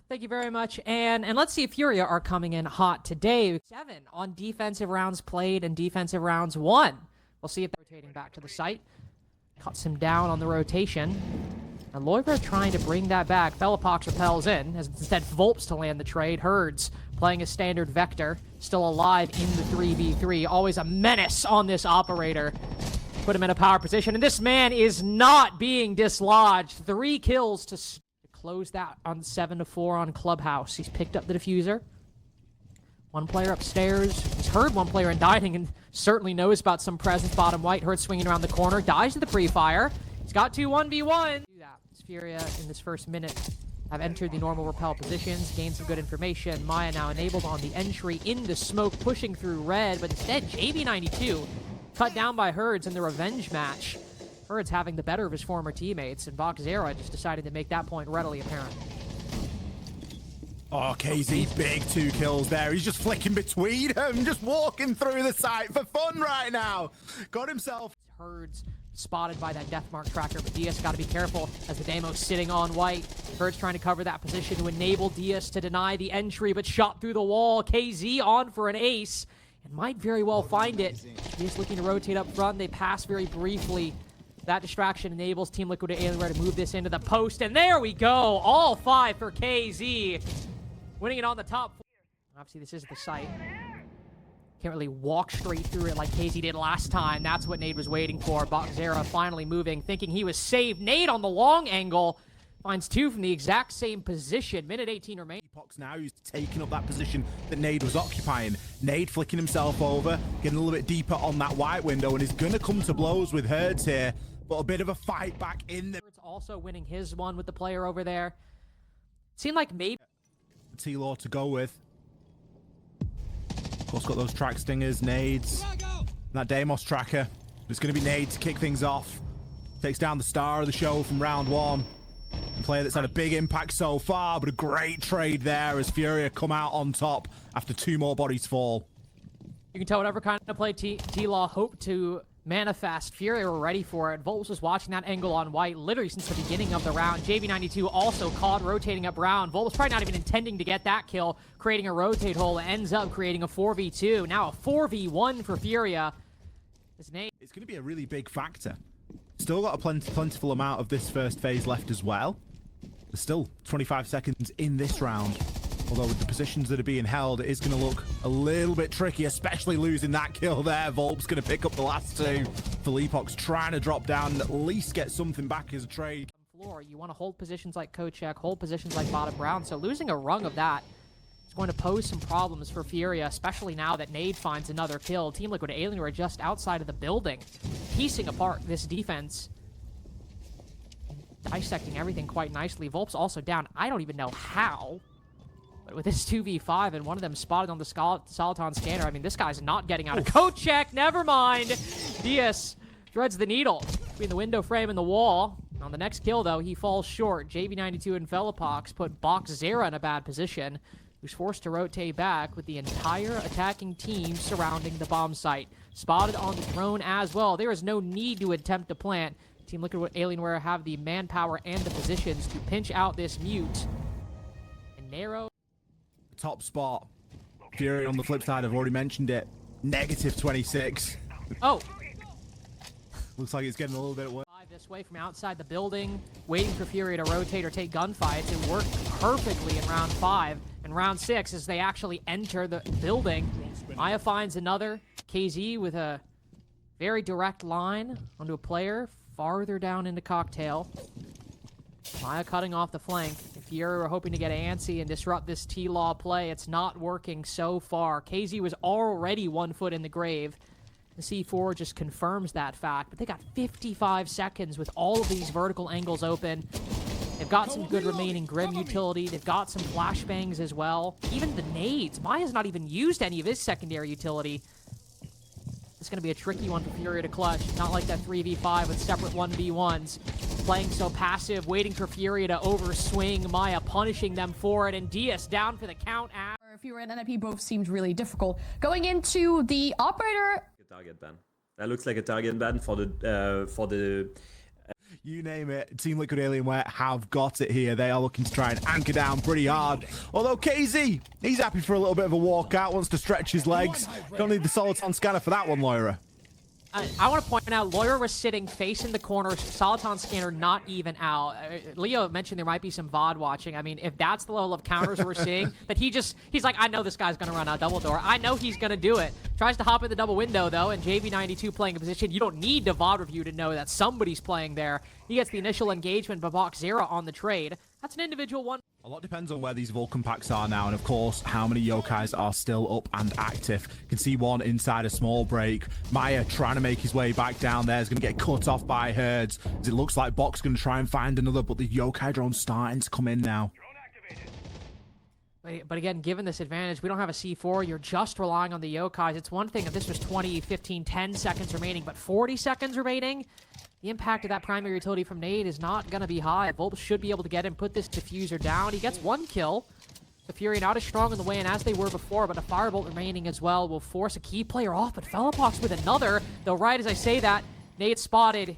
Thank you very much. And let's see if FURIA are coming in hot today. 7 on defensive rounds played and defensive rounds won. We'll see if they're rotating back to the site. Cuts him down on the rotation. And Loiber trying to bring that back. Fellapox repels in, as instead Volps to land the trade. Herds playing a standard Vector, still alive in the 3v3. Always a menace on this operator. Put him in a power position, and this man is not being dislodged. 3 kills to close that on 7-4 on Clubhouse. He's picked up the diffuser. One player upstairs. He's heard one player in dining and certainly knows about some presence. Bottom white. Hertz swinging around the corner. Dies to the pre-fire. He's got 2 1v1. FURIA in this first minute have entered the normal repel positions, gained some good information. Maya now enabled on the entry into smoke, pushing through red, but instead JB92 cut down by Herds in the revenge match. Herds having the better of his former teammates, and Boxera just decided to make that point readily apparent. Oh, KZ, big 2 kills there. He's just flicking between them, just walking through the site for fun right now. Got himself. Herds spotted by that deathmark tracker, but Diaz got to be careful as the Demo's sitting on white. Herds trying to cover that position to enable Diaz to deny the entry, but shot through the wall. KZ on for an ace and might very well find it. Diaz looking to rotate up front. They pass very briefly. That distraction enables Team Liquid to Alienware to move this into the post, and there we go. All 5 for KZ. Winning it on the top 4. Obviously, this is the site. Can't really walk straight through it like KZ did last time. That's what Nade was waiting for. Boxera finally moving, thinking he was saved. Nade on the long angle. Finds 2 from the exact same position. Minute 18 remaining. Pox now, who's taking up that position that Nade was occupying. Nade flicking himself over, getting a little bit deeper on that white window, and is going to come to blows with Herds here. But a bit of a fight back in the... Herds also winning his one with the player over there. Seemed like maybe... T-Law to go with. Of course, got those track stingers, nades. That Deimos tracker. It's going to be Nade to kick things off. Takes down the star of the show from round 1. A player that's had a big impact so far, but a great trade there as FURIA come out on top after 2 more bodies fall. You can tell whatever kind of play T-Law hoped to manifest, FURIA were ready for it. Volps was watching that angle on white literally since the beginning of the round. JB92 also caught rotating up round. Volps probably not even intending to get that kill, creating a rotate hole, ends up creating a 4v2. Now a 4v1 for FURIA. It's going to be a really big factor. Still got a plentiful amount of this first phase left as well. There's still 25 seconds in this round. Although with the positions that are being held, it is going to look a little bit tricky, especially losing that kill there. Volp's going to pick up the last 2. Felipox trying to drop down and at least get something back as a trade. Floor, you want to hold positions like Kochek, hold positions like bottom brown, so losing a rung of that is going to pose some problems for FURIA, especially now that Nade finds another kill. Team Liquid Alienware just outside of the building, piecing apart this defense. Dissecting everything quite nicely. Volp's also down. I don't even know how. But with this 2v5 and one of them spotted on the Soliton scanner, I mean, this guy's not getting out of Kochek. Never mind. Diaz threads the needle between the window frame and the wall. On the next kill, though, he falls short. JB92 and Fellapox put Boxera in a bad position, who's forced to rotate back with the entire attacking team surrounding the bomb site. Spotted on the drone as well. There is no need to attempt to plant. Team Liquid Alienware have the manpower and the positions to pinch out this mute. And narrow... Top spot. FURIA on the flip side, I've already mentioned it. Negative 26. Oh. Looks like it's getting a little bit worse. This way from outside the building, waiting for FURIA to rotate or take gunfights. It worked perfectly in round 5. And round 6, as they actually enter the building, Maya finds another. KZ with a very direct line onto a player farther down into Cocktail. Maya cutting off the flank. If you're hoping to get antsy and disrupt this T-Law play, it's not working so far. KZ was already 1 foot in the grave. The C4 just confirms that fact, but they got 55 seconds with all of these vertical angles open. They've got some good remaining Grim utility. They've got some flashbangs as well. Even the nades. Maya's not even used any of his secondary utility. It's going to be a tricky one for FURIA to clutch. Not like that 3v5 with separate 1v1s. Playing so passive, waiting for FURIA to overswing. Maya punishing them for it, and Diaz down for the count. FURIA and NIP both seemed really difficult. Going into the operator... Target ban. That looks like a target ban for the You name it, Team Liquid Alienware have got it here. They are looking to try and anchor down pretty hard. Although KZ, he's happy for a little bit of a walkout, wants to stretch his legs. Don't need the Soliton scanner for that one, Loira. I want to point out, Loira was sitting facing the corner, Soliton scanner not even out. Leo mentioned there might be some VOD watching. I mean, if that's the level of counters we're seeing, that he's like, I know this guy's going to run out double door. I know he's going to do it. Tries to hop in the double window, though, and JV92 playing a position. You don't need to VOD review to know that somebody's playing there. He gets the initial engagement, but Box Zero on the trade. That's an individual one. A lot depends on where these Vulcan packs are now, and of course, how many Yokais are still up and active. You can see one inside a small break. Maya trying to make his way back down there is going to get cut off by Herds. As it looks like Box going to try and find another, but the Yokai drone's starting to come in now. But again, given this advantage, we don't have a C4. You're just relying on the Yokais. It's one thing if this was 20, 15, 10 seconds remaining, but 40 seconds remaining? The impact of that primary utility from Nade is not going to be high. Volp should be able to get him, put this diffuser down. He gets one kill. The FURIA not as strong in the way and as they were before, but a firebolt remaining as well will force a key player off, but Fellapox with another. Though right as I say that, Nade spotted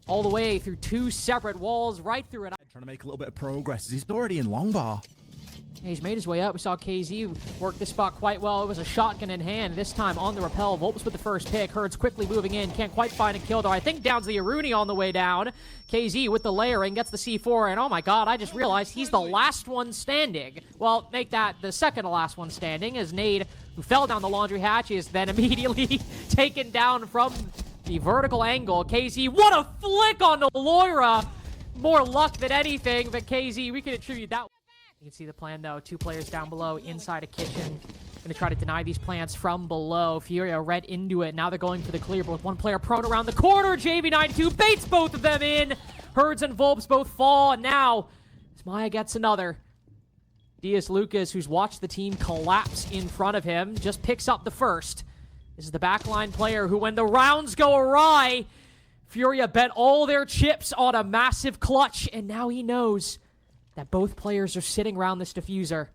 all the way through two separate walls, right through it. Trying to make a little bit of progress. He's already in long bar. He's made his way up. We saw KZ work this spot quite well. It was a shotgun in hand. This time on the rappel. Volps with the first pick. Herds quickly moving in. Can't quite find a kill, though. I think down's the Aruni on the way down. KZ with the layering. Gets the C4. And oh my god, I just realized he's the last one standing. Well, make that the second to last one standing, as Nade, who fell down the laundry hatch, is then immediately taken down from the vertical angle. KZ, what a flick on the Loira! More luck than anything, but KZ, we can attribute that. You can see the plan, though. Two players down below, inside a kitchen. Going to try to deny these plants from below. FURIA read into it. Now they're going for the clear, but with one player prone around the corner. JV92 baits both of them in. Herds and Volps both fall, and now Maya gets another. Diaz Lucas, who's watched the team collapse in front of him, just picks up the first. This is the backline player who, when the rounds go awry, FURIA bet all their chips on a massive clutch, and now he knows that both players are sitting around this diffuser.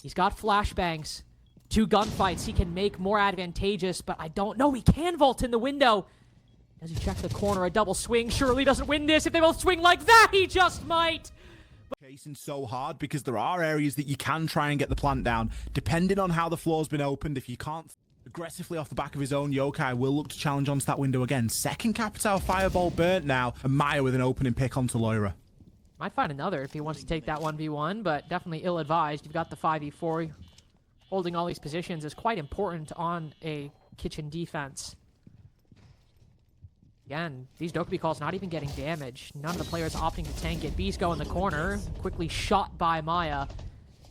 He's got flashbangs. Two gunfights he can make more advantageous, but I don't know. He can vault in the window. Does he check the corner? A double swing surely doesn't win this. If they both swing like that, he just might. Chasing so hard because there are areas that you can try and get the plant down. Depending on how the floor's been opened, if you can't aggressively off the back of his own, Yokai will look to challenge onto that window again. Second Capital Fireball burnt now, and Maya with an opening pick onto Loira. Might find another if he wants to take that 1v1, but definitely ill-advised. You've got the 5v4. Holding all these positions is quite important on a kitchen defense. Again, these Dokkaebi calls not even getting damage. None of the players opting to tank it. Beast go in the corner. Quickly shot by Maya.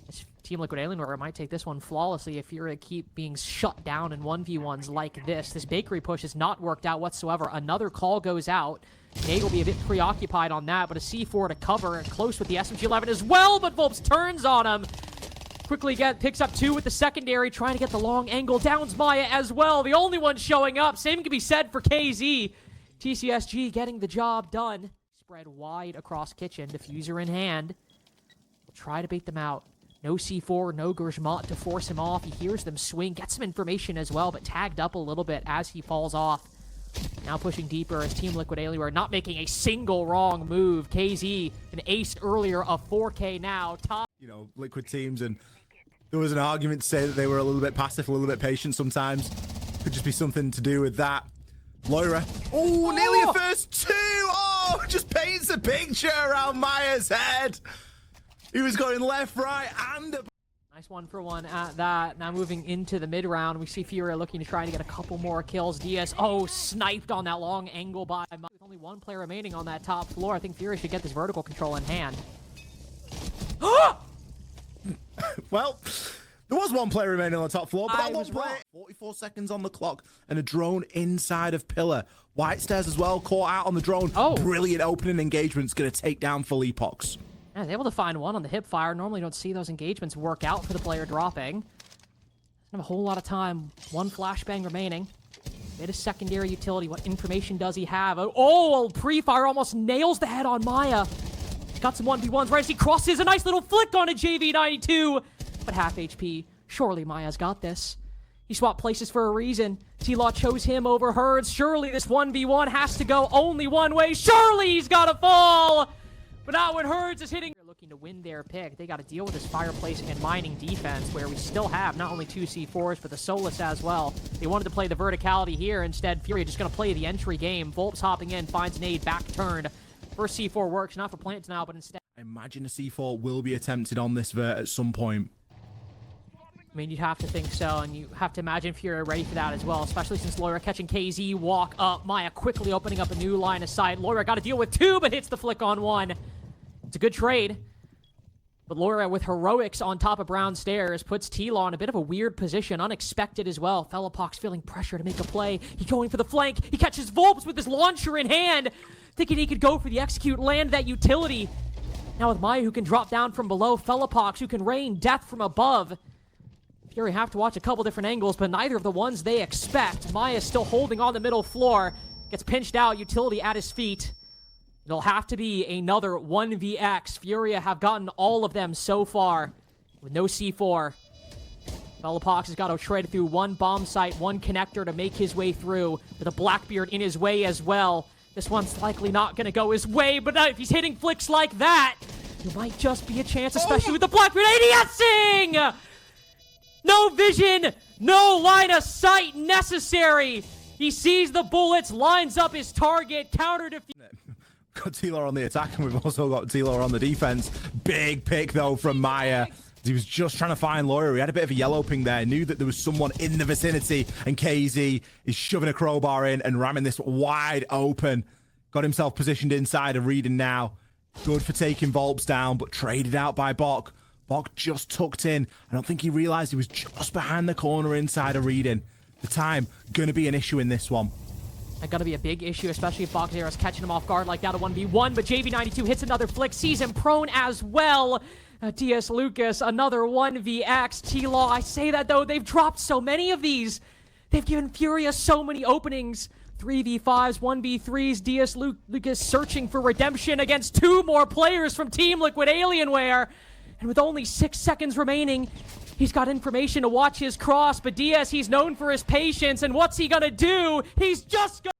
This Team Liquid Alienware might take this one flawlessly if you're to keep being shut down in 1v1s like this. This bakery push has not worked out whatsoever. Another call goes out. Nate will be a bit preoccupied on that, but a C4 to cover and close with the SMG-11 as well, but Volps turns on him. Quickly picks up two with the secondary, trying to get the long angle. Downs Maya as well, the only one showing up. Same can be said for KZ. TCSG getting the job done. Spread wide across kitchen, diffuser in hand. We'll try to bait them out. No C4, no Gershmont to force him off. He hears them swing, gets some information as well, but tagged up a little bit as he falls off. Now pushing deeper as Team Liquid Alienware not making a single wrong move. KZ, an ace earlier, a 4K now. Top. You know, Liquid teams, and there was an argument to say that they were a little bit passive, a little bit patient sometimes. Could just be something to do with that. Loira. Oh, nearly a first two. Oh, just paints a picture around Maya's head. He was going left, right, and a... Nice 1-for-1 at that. Now moving into the mid-round, we see FURIA looking to try to get a couple more kills. Diaz, sniped on that long angle by Maya. With only one player remaining on that top floor, I think FURIA should get this vertical control in hand. Well, there was one player remaining on the top floor, but that was one player, wrong. 44 seconds on the clock, and a drone inside of Pillar. White Stairs as well, caught out on the drone. Brilliant opening engagement's going to take down full Epox. Yeah, able to find one on the hip fire. Normally don't see those engagements work out for the player dropping. Doesn't have a whole lot of time. One flashbang remaining. Bit of secondary utility. What information does he have? Pre-fire almost nails the head on Maya. Got some 1v1s right as he crosses. A nice little flick on a JV92. But half HP. Surely Maya's got this. He swapped places for a reason. T-Law chose him over Herds. Surely this 1v1 has to go only one way. Surely he's got to fall! But not when Herds is hitting. They're looking to win their pick. They got to deal with this fireplace and mining defense where we still have not only 2 C4s, but the Solus as well. They wanted to play the verticality here. Instead, FURIA just going to play the entry game. Volp's hopping in, finds nade, back turned. First C4 works, not for Plant now, but instead... I imagine a C4 will be attempted on this vert at some point. I mean, you'd have to think so, and you have to imagine FURIA ready for that as well, especially since Loira catching KZ, walk up, Maya quickly opening up a new line of sight. Loira got to deal with 2, but hits the flick on 1. It's a good trade. But Loira with heroics on top of Brown Stairs puts T-Law in a bit of a weird position, unexpected as well. Fellapox feeling pressure to make a play. He's going for the flank. He catches Volps with his launcher in hand, thinking he could go for the execute, land that utility. Now with Maya who can drop down from below, Fellapox who can rain death from above. FURIA have to watch a couple different angles, but neither of the ones they expect. Maya's still holding on the middle floor. Gets pinched out, utility at his feet. It'll have to be another 1vx. FURIA have gotten all of them so far with no C4. Fellapox has got to trade through 1 bomb site, 1 connector to make his way through with a Blackbeard in his way as well. This one's likely not going to go his way, but if he's hitting flicks like that, there might just be a chance, especially with the Blackbeard ADSing! No vision, no line of sight necessary. He sees the bullets, lines up his target, counter defeat. Got T-Law on the attack, and we've also got T-Law on the defense. Big pick, though, from Maya. He was just trying to find Loira. He had a bit of a yellow ping there. Knew that there was someone in the vicinity, and KZ is shoving a crowbar in and ramming this wide open. Got himself positioned inside of Reading now. Good for taking Volps down, but traded out by Bok. Bok just tucked in. I don't think he realized he was just behind the corner inside of Reading. The time, going to be an issue in this one. That's going to be a big issue, especially if Boxera's catching him off guard like that, a 1v1. But JV92 hits another flick, sees him prone as well. DS Lucas, another 1vx. T-Law, I say that though, they've dropped so many of these. They've given FURIA so many openings. 3v5s, 1v3s, DS Lucas searching for redemption against 2 more players from Team Liquid Alienware. And with only 6 seconds remaining, he's got information to watch his cross, but DS, he's known for his patience, and what's he gonna do? He's just gonna...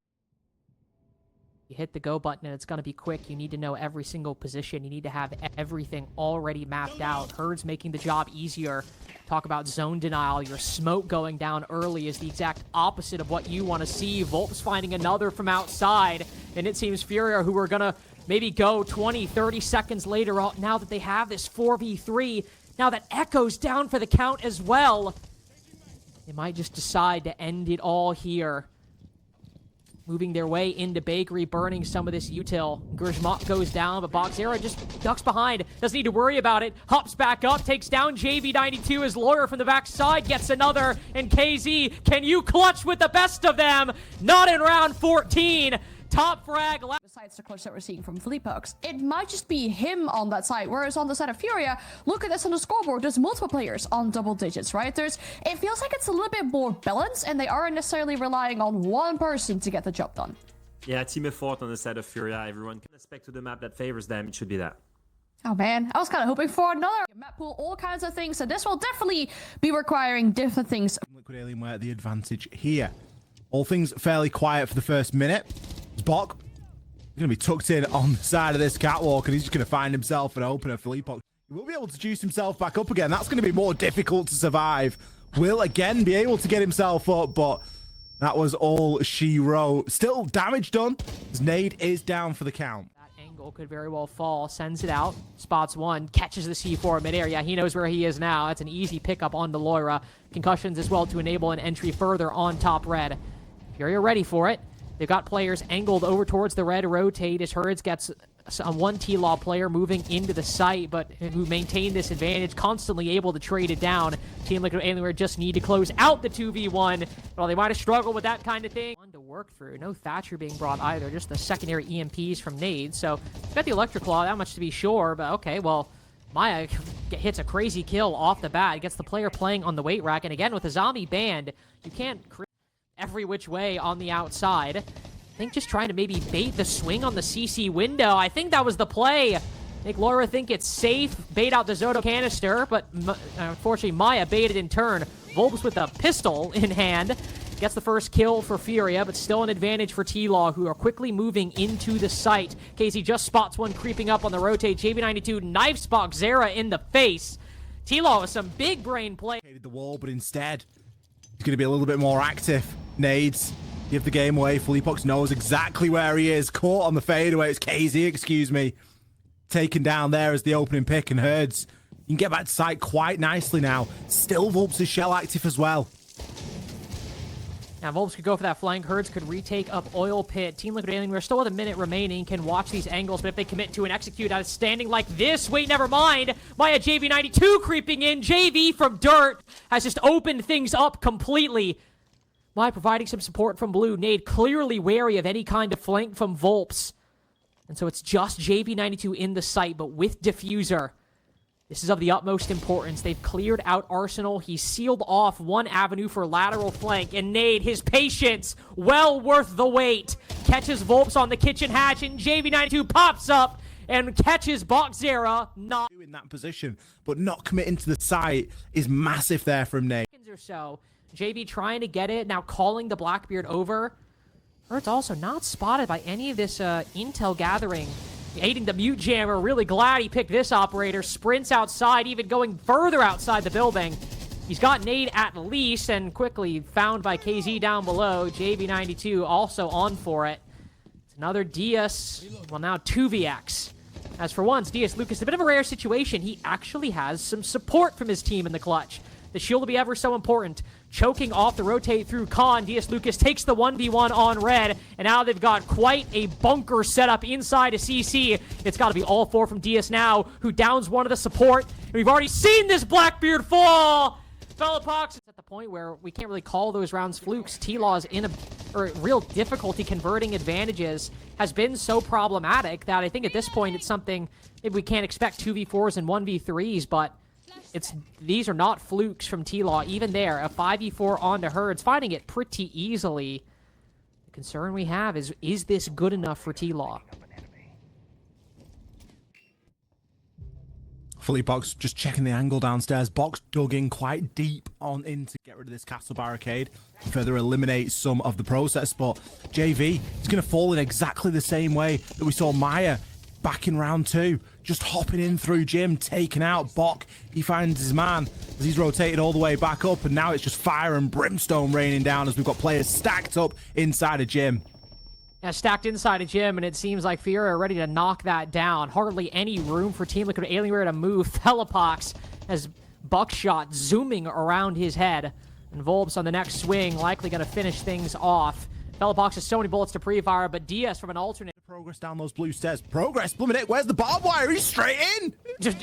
You hit the go button and it's gonna be quick. You need to know every single position. You need to have everything already mapped out. Herd's making the job easier. Talk about zone denial. Your smoke going down early is the exact opposite of what you want to see. Volp's finding another from outside, and it seems FURIA, who are gonna maybe go 20, 30 seconds later, now that they have this 4v3, now that Echo's down for the count as well. They might just decide to end it all here. Moving their way into Bakery, burning some of this util. Grzmot goes down, but Boxera just ducks behind. Doesn't need to worry about it. Hops back up, takes down JV92 as Loira from the backside gets another. And KZ, can you clutch with the best of them? Not in round 14. Top frag. Besides the clutch that we're seeing from Flipox, it might just be him on that side. Whereas on the side of FURIA, look at this on the scoreboard. There's multiple players on double digits, right? It feels like it's a little bit more balanced, and they aren't necessarily relying on one person to get the job done. Yeah, team effort on the side of FURIA. Everyone can expect to the map that favors them. It should be that. Oh man, I was kind of hoping for another map pool, all kinds of things. So this will definitely be requiring different things. Liquid Alienware the advantage here. All things fairly quiet for the first minute. Bok going to be tucked in on the side of this catwalk, and he's just going to find himself an opener. Flipox, he will be able to juice himself back up again. That's going to be more difficult to survive. Will again be able to get himself up, but that was all she wrote. Still damage done. His nade is down for the count. That angle could very well fall. Sends it out. Spots 1. Catches the C4 midair. Yeah, he knows where he is now. That's an easy pickup on the Loira. Concussions as well to enable an entry further on top red. FURIA ready for it. They've got players angled over towards the red rotate as Herds gets a 1 T-Law player moving into the site, but who maintain this advantage, constantly able to trade it down. Team Liquid Alienware just need to close out the 2v1. Well, they might have struggled with that kind of thing. One to work through. No Thatcher being brought either, just the secondary EMPs from nades. So, got the Electric Claw, that much to be sure, but okay, well, Maya hits a crazy kill off the bat. Gets the player playing on the weight rack, and again, with a zombie band, you can't every which way on the outside. I think just trying to maybe bait the swing on the CC window. I think that was the play. Make Loira think it's safe, bait out the Zoto canister, but unfortunately Maya baited in turn. Volbs with a pistol in hand. Gets the first kill for Furia, but still an advantage for T-Law, who are quickly moving into the site. Casey just spots one creeping up on the rotate. JV92 knifes Boxera in the face. T-Law with some big brain play. The wall, but instead, he's going to be a little bit more active. Nades, give the game away. Fleapox knows exactly where he is. Caught on the fadeaway. It's KZ, excuse me. Taken down there as the opening pick, and Herds, you can get back to site quite nicely now. Still Volps' shell active as well. Now, Volbs could go for that flank. Herds could retake up Oil Pit. Team Liquid Alienware still with a minute remaining, can watch these angles, but if they commit to and execute out of standing like this, wait, never mind. Maya JV92 creeping in. JV from Dirt has just opened things up completely. Maya providing some support from Blue. Nade clearly wary of any kind of flank from Volps. And so it's just JV92 in the site, but with Diffuser. This is of the utmost importance. They've cleared out Arsenal. He's sealed off one avenue for lateral flank. And Nade, his patience, well worth the wait. Catches Volps on the kitchen hatch, and JV92 pops up and catches Boxera. Not in that position, but not committing to the site is massive there from Nade. Or so. JV trying to get it, now calling the Blackbeard over. It's also not spotted by any of this intel gathering. Aiding the mute jammer, really glad he picked this operator. Sprints outside, even going further outside the building. He's got Nade at least, and quickly found by KZ down below. JV92 also on for it. It's another Diaz, well now 2vx. As for once, Diaz Lucas, a bit of a rare situation. He actually has some support from his team in the clutch. The shield will be ever so important. Choking off the rotate through Khan. Diaz Lucas takes the 1v1 on red, and now they've got quite a bunker set up inside a CC. It's got to be all four from Diaz now, who downs one of the support. And we've already seen this Blackbeard fall! Felipox is at the point where we can't really call those rounds flukes. T-Law's in a real difficulty converting advantages has been so problematic that I think at this point it's something maybe we can't expect 2v4s and 1v3s, but these are not flukes from T-Law. Even there, a 5v4 onto Herds, finding it pretty easily. The concern we have is this good enough for T-Law? Fully Box just checking the angle downstairs. Box dug in quite deep on in to get rid of this castle barricade, further eliminate some of the process. But JV is going to fall in exactly the same way that we saw Maya back in round 2, just hopping in through Jim, taking out Bok. He finds his man as he's rotated all the way back up, and now it's just fire and brimstone raining down as we've got players stacked up inside of Jim. Yeah, stacked inside of Jim, and it seems like FURIA are ready to knock that down. Hardly any room for Team Liquid Alienware to move. Felipox has buckshot zooming around his head, and Volbs on the next swing likely going to finish things off. Felipox has so many bullets to pre-fire, but Diaz from an alternate. Progress down those blue stairs. Progress, Bluminate, where's the barbed wire? He's straight in!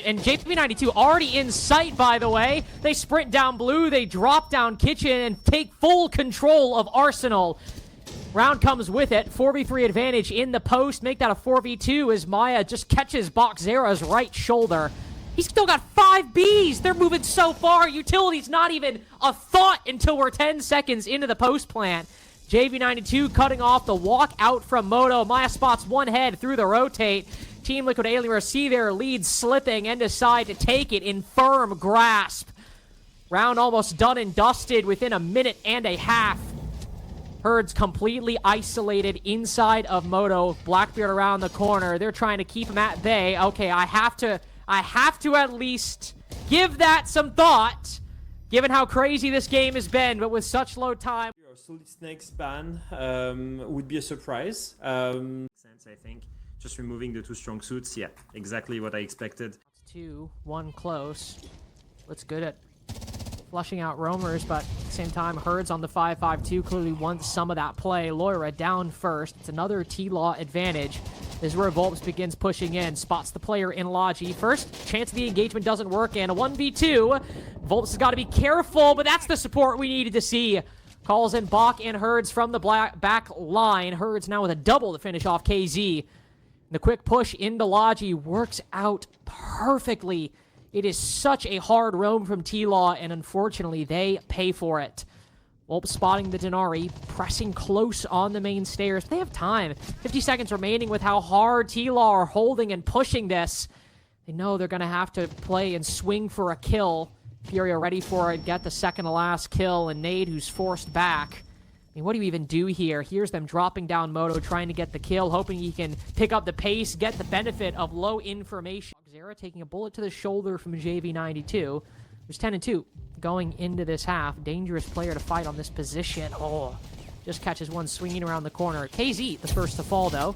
And JP92 already in sight, by the way. They sprint down blue, they drop down kitchen, and take full control of Arsenal. Round comes with it. 4v3 advantage in the post. Make that a 4v2 as Maya just catches Boxera's right shoulder. He's still got 5 Bs. They're moving so far. Utility's not even a thought until we're 10 seconds into the post plant. JV92 cutting off the walk out from Moto. Maya spots one head through the rotate. Team Liquid Alienware see their lead slipping and decide to take it in firm grasp. Round almost done and dusted within a minute and a half. Herds completely isolated inside of Moto. Blackbeard around the corner. They're trying to keep him at bay. Okay, I have to at least give that some thought, given how crazy this game has been, but with such low time. Solid Snake's ban would be a surprise. Sense, I think. Just removing the 2 strong suits, yeah, exactly what I expected. 2, 1 close. Looks good at flushing out roamers, but at the same time, Herds on the 5-5-2 clearly wants some of that play. Loira down first. It's another T-Law advantage. This is where Volbs begins pushing in. Spots the player in Logi. First chance the engagement doesn't work, and a 1v2. Volbs has got to be careful, but that's the support we needed to see. Calls in Bok and Herds from the back line. Herds now with a double to finish off KZ. The quick push into Logi works out perfectly. It is such a hard roam from T-Law, and unfortunately, they pay for it. Volp spotting the Denari, pressing close on the main stairs. They have time. 50 seconds remaining with how hard T-Law are holding and pushing this. They know they're going to have to play and swing for a kill FURIA ready for it, get the second to last kill, and Nade, who's forced back. I mean, what do you even do here? Here's them dropping down Moto, trying to get the kill, hoping he can pick up the pace, get the benefit of low information. Zera taking a bullet to the shoulder from JV92. There's 10-2 going into this half. Dangerous player to fight on this position. Oh, just catches one swinging around the corner. KZ, the first to fall, though.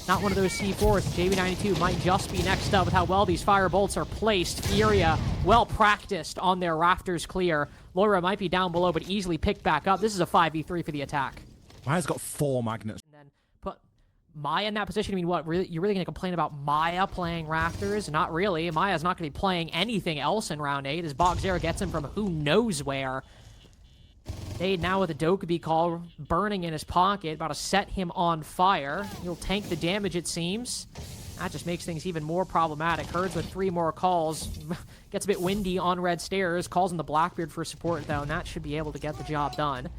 Not one of those C4s. JV92 might just be next up with how well these fire bolts are placed. FURIA, well practiced on their rafters clear. Loira might be down below, but easily picked back up. This is a 5v3 for the attack. Maya's got 4 magnets. And then put Maya in that position. I mean, what? Really, you're really going to complain about Maya playing rafters? Not really. Maya's not going to be playing anything else in round 8 as Zera gets him from who knows where. Nade now with a Dokkaebi call burning in his pocket, about to set him on fire. He'll tank the damage, it seems. That just makes things even more problematic. Herds with 3 more calls. Gets a bit windy on red stairs. Calls in the Blackbeard for support, though, and that should be able to get the job done.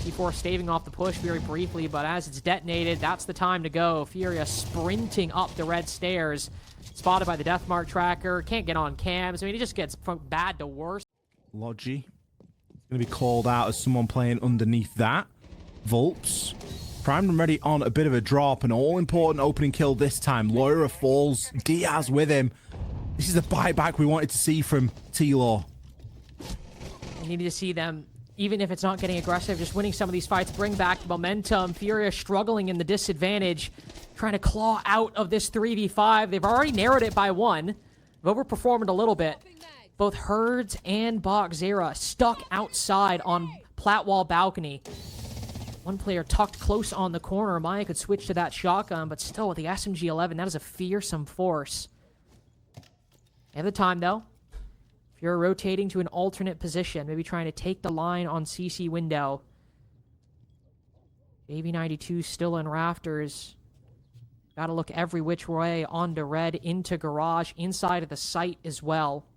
C4 staving off the push very briefly, but as it's detonated, that's the time to go. FURIA sprinting up the red stairs. Spotted by the Deathmark tracker. Can't get on cams. I mean, it just gets from bad to worse. Logi going to be called out as someone playing underneath that. Vulps primed and ready on a bit of a drop. An all-important opening kill this time. Loira falls. Diaz with him. This is the bite back we wanted to see from T-Law. We needed to see them, even if it's not getting aggressive, just winning some of these fights, bring back the momentum. FURIA struggling in the disadvantage, trying to claw out of this 3v5. They've already narrowed it by 1. They've overperformed a little bit. Both Herds and Zera stuck outside on Platwall balcony. One player tucked close on the corner. Maya could switch to that shotgun, but still with the SMG-11, that is a fearsome force. They have the time, though. If you're rotating to an alternate position, maybe trying to take the line on CC window. JV92 still in rafters. Gotta look every which way onto red, into garage, inside of the site as well.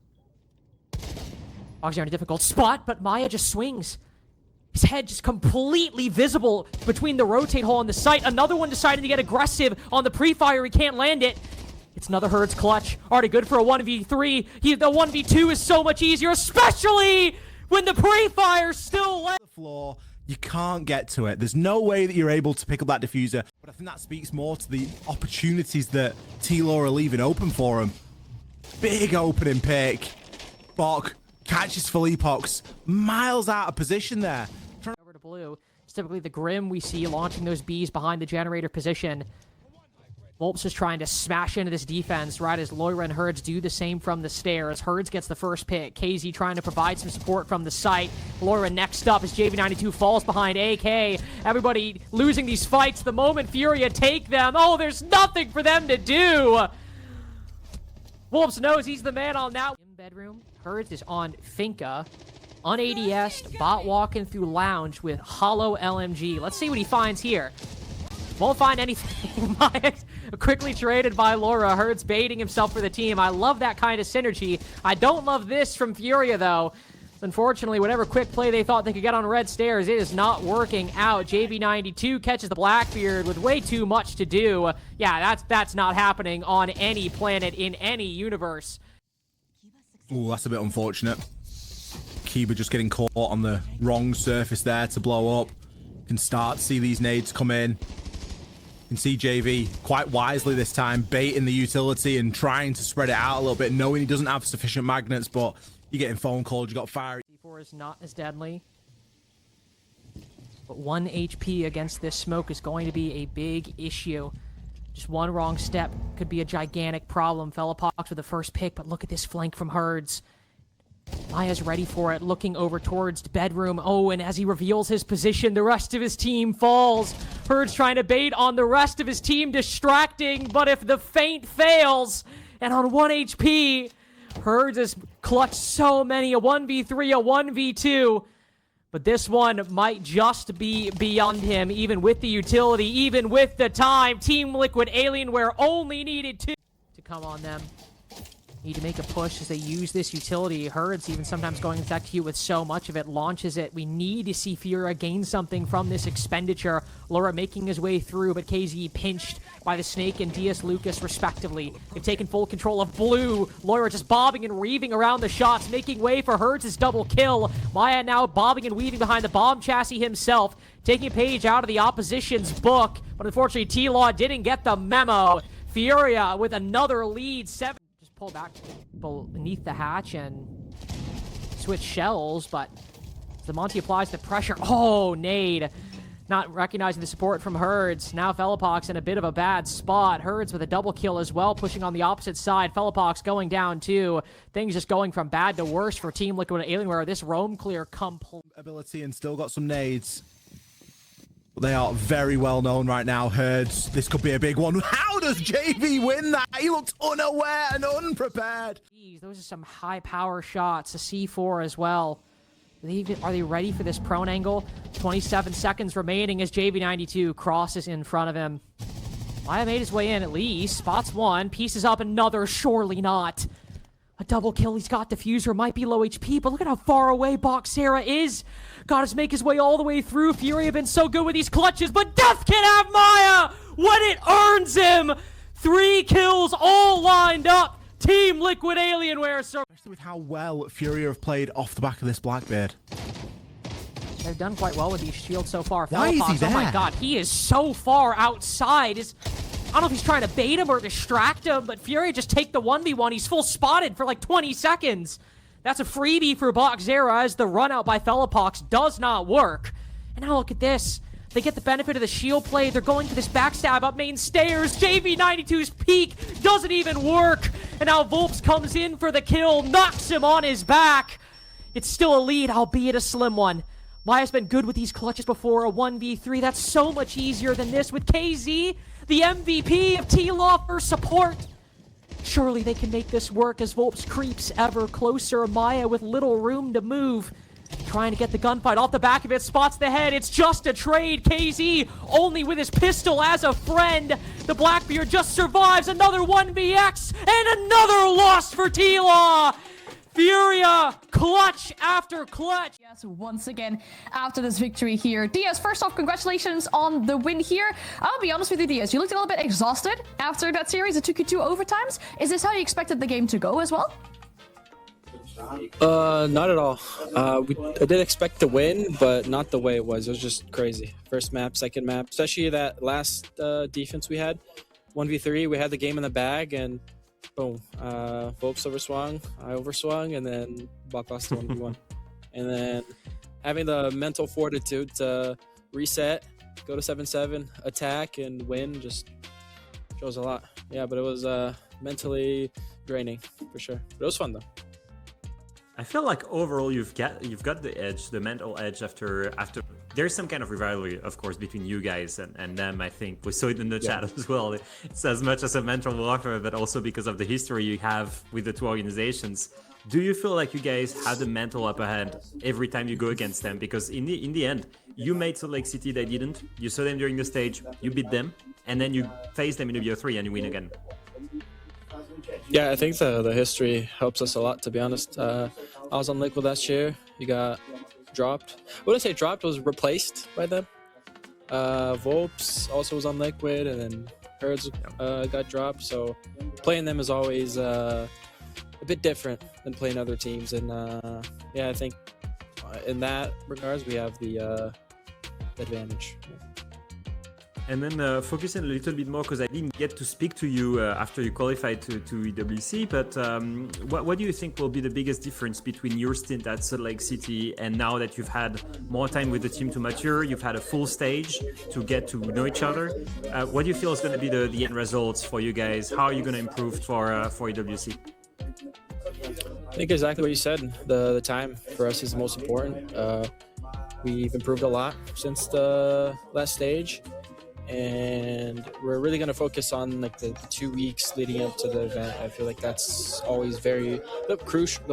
Zera in a difficult spot, but Maya just swings. His head just completely visible between the rotate hole and the site. Another one deciding to get aggressive on the pre-fire. He can't land it. It's another Herds clutch. Already good for a 1v3. The 1v2 is so much easier, especially when the pre-fire's still left. The floor, you can't get to it. There's no way that you're able to pick up that diffuser. But I think that speaks more to the opportunities that T-Law are leaving open for him. Big opening pick. Bok catches Philippox miles out of position there. Over to blue. It's typically the Grim we see launching those bees behind the generator position. Vulps is trying to smash into this defense right as Loira and Herds do the same from the stairs. Herds gets the first pick. KZ trying to provide some support from the site. Loira next up as JV92 falls behind AK. Everybody losing these fights the moment FURIA take them. Oh, there's nothing for them to do. Vulps knows he's the man on that. In bedroom, Herds is on Finca. Un-ADS'd, bot walking through lounge with hollow LMG. Let's see what he finds here. Won't find anything. Quickly traded by Loira. Herds baiting himself for the team. I love that kind of synergy. I don't love this from FURIA, though. Unfortunately, whatever quick play they thought they could get on red stairs, it is not working out. JV92 catches the Blackbeard with way too much to do. Yeah, that's not happening on any planet in any universe. Ooh, that's a bit unfortunate. Kiba just getting caught on the wrong surface there to blow up. Can start to see these nades come in. You can see JV quite wisely this time baiting the utility and trying to spread it out a little bit, knowing he doesn't have sufficient magnets, but you're getting phone calls, you got fire. C4 is not as deadly. But 1 HP against this smoke is going to be a big issue. Just one wrong step could be a gigantic problem. Philippox with the first pick, but look at this flank from Herds. Maya's ready for it, looking over towards bedroom. Oh, and as he reveals his position, the rest of his team falls. Herds trying to bait on the rest of his team, distracting, but if the feint fails, and on 1 HP, Herds has clutched so many, a 1v3, a 1v2, but this one might just be beyond him, even with the utility, even with the time. Team Liquid Alienware only needed 2 to come on them. Need to make a push as they use this utility. Herds even sometimes going into that queue with so much of it, launches it. We need to see FURIA gain something from this expenditure. Laura making his way through, but KZ pinched by the Snake and DS Lucas respectively. They've taken full control of blue. Laura just bobbing and weaving around the shots, making way for Herds' double kill. Maya now bobbing and weaving behind the bomb chassis himself, taking a page out of the opposition's book, but unfortunately T-Law didn't get the memo. FURIA with another lead, 7. Pull back beneath the hatch and switch shells, but the Monty applies the pressure. Oh, nade. Not recognizing the support from Herds. Now Fellapox in a bit of a bad spot. Herds with a double kill as well, pushing on the opposite side. Fellapox going down too. Things just going from bad to worse for Team Liquid and Alienware. This roam clear complete ability and still got some nades. They are very well known right now, Herds. This could be a big one. How does JV win that? He looks unaware and unprepared. Jeez, those are some high power shots. A C4 as well. Are they ready for this prone angle? 27 seconds remaining as JV92 crosses in front of him. Maya made his way in at least. Spots one, pieces up another, surely not. A double kill, he's got diffuser, might be low HP, but look at how far away Boxera is. Got to make his way all the way through. FURIA been so good with these clutches, but Death can have Maya when it earns him. 3 kills all lined up. Team Liquid Alienware. Especially with how well FURIA have played off the back of this Blackbeard. They've done quite well with these shields so far. Why is he there? Oh my god, he is so far outside. I don't know if he's trying to bait him or distract him, but FURIA just take the 1v1. He's full spotted for like 20 seconds. That's a freebie for Boxera as the run out by Fellapox does not work. And now look at this. They get the benefit of the shield play. They're going for this backstab up main stairs. JV92's peak doesn't even work. And now Volps comes in for the kill, knocks him on his back. It's still a lead, albeit a slim one. Maya's been good with these clutches before, a 1v3. That's so much easier than this with KZ, the MVP of T-Law for support. Surely they can make this work as Volps creeps ever closer. Maya with little room to move. Trying to get the gunfight off the back of it, spots the head. It's just a trade. KZ only with his pistol as a friend. The Blackbeard just survives another 1vx and another loss for T-Law. FURIA, clutch after clutch. Yes, once again, after this victory here. Diaz, first off, congratulations on the win here. I'll be honest with you, Diaz, you looked a little bit exhausted after that series. It took you 2 overtimes. Is this how you expected the game to go as well? Not at all. I did expect to win, but not the way it was. It was just crazy. First map, second map, especially that last defense we had. 1v3, we had the game in the bag, and boom. Volps overswung, I overswung, and then Bach lost the 1v1. And then having the mental fortitude to reset, go to 7-7, attack, and win just shows a lot. Yeah, but it was mentally draining, for sure. But it was fun, though. I feel like overall you've got the edge, the mental edge after there's some kind of rivalry, of course, between you guys and them. I think we saw it in the chat as well. It's as much as a mental warfare, but also because of the history you have with the two organizations. Do you feel like you guys have the mental upper hand every time you go against them? Because in the end, you made Salt Lake City, they didn't. You saw them during the stage, you beat them, and then you face them in the BO3 and you win again. Yeah, I think the history helps us a lot, to be honest. I was on Liquid last year. You got dropped. I wouldn't say dropped, it was replaced by them. Volps also was on Liquid, and then Herds got dropped. So playing them is always a bit different than playing other teams. And yeah, I think in that regards, we have the advantage. And then focusing a little bit more, because I didn't get to speak to you after you qualified to EWC, but what do you think will be the biggest difference between your stint at Salt Lake City and now that you've had more time with the team to mature, you've had a full stage to get to know each other? What do you feel is going to be the end results for you guys? How are you going to improve for EWC? I think exactly what you said. The time for us is the most important. We've improved a lot since the last stage. And we're really going to focus on like the 2 weeks leading up to the event. I feel like that's always the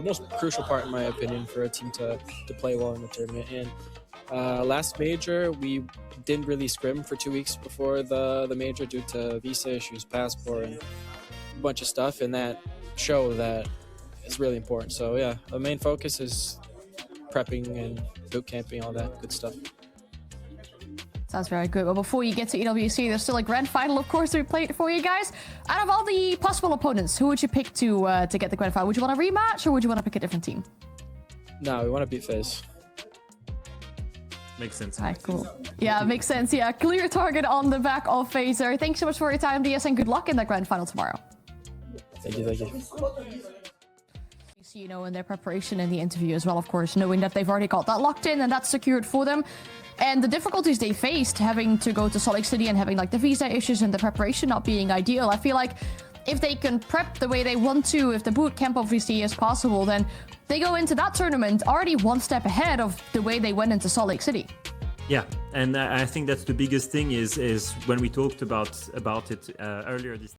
most crucial part, in my opinion, for a team to play well in the tournament. And last major, we didn't really scrim for 2 weeks before the major due to visa issues, passport, and a bunch of stuff. And that show that is really important. So yeah, the main focus is prepping and boot camping, all that good stuff. Sounds very good. Well, before you get to EWC, there's still a grand final, of course, to be played for you guys. Out of all the possible opponents, who would you pick to get the grand final? Would you want a rematch, or would you want to pick a different team? No, we want to beat FaZe. Makes sense. Alright, cool. Yeah, makes sense. Yeah, clear target on the back of FaZe. Thanks so much for your time, DS, and good luck in that grand final tomorrow. Thank you, thank you. You know, in their preparation and the interview as well, of course, knowing that they've already got that locked in and that's secured for them. And the difficulties they faced having to go to Salt Lake City and having like the visa issues and the preparation not being ideal. I feel like if they can prep the way they want to, if the boot camp obviously is possible, then they go into that tournament already one step ahead of the way they went into Salt Lake City. Yeah, and I think that's the biggest thing is when we talked about it earlier this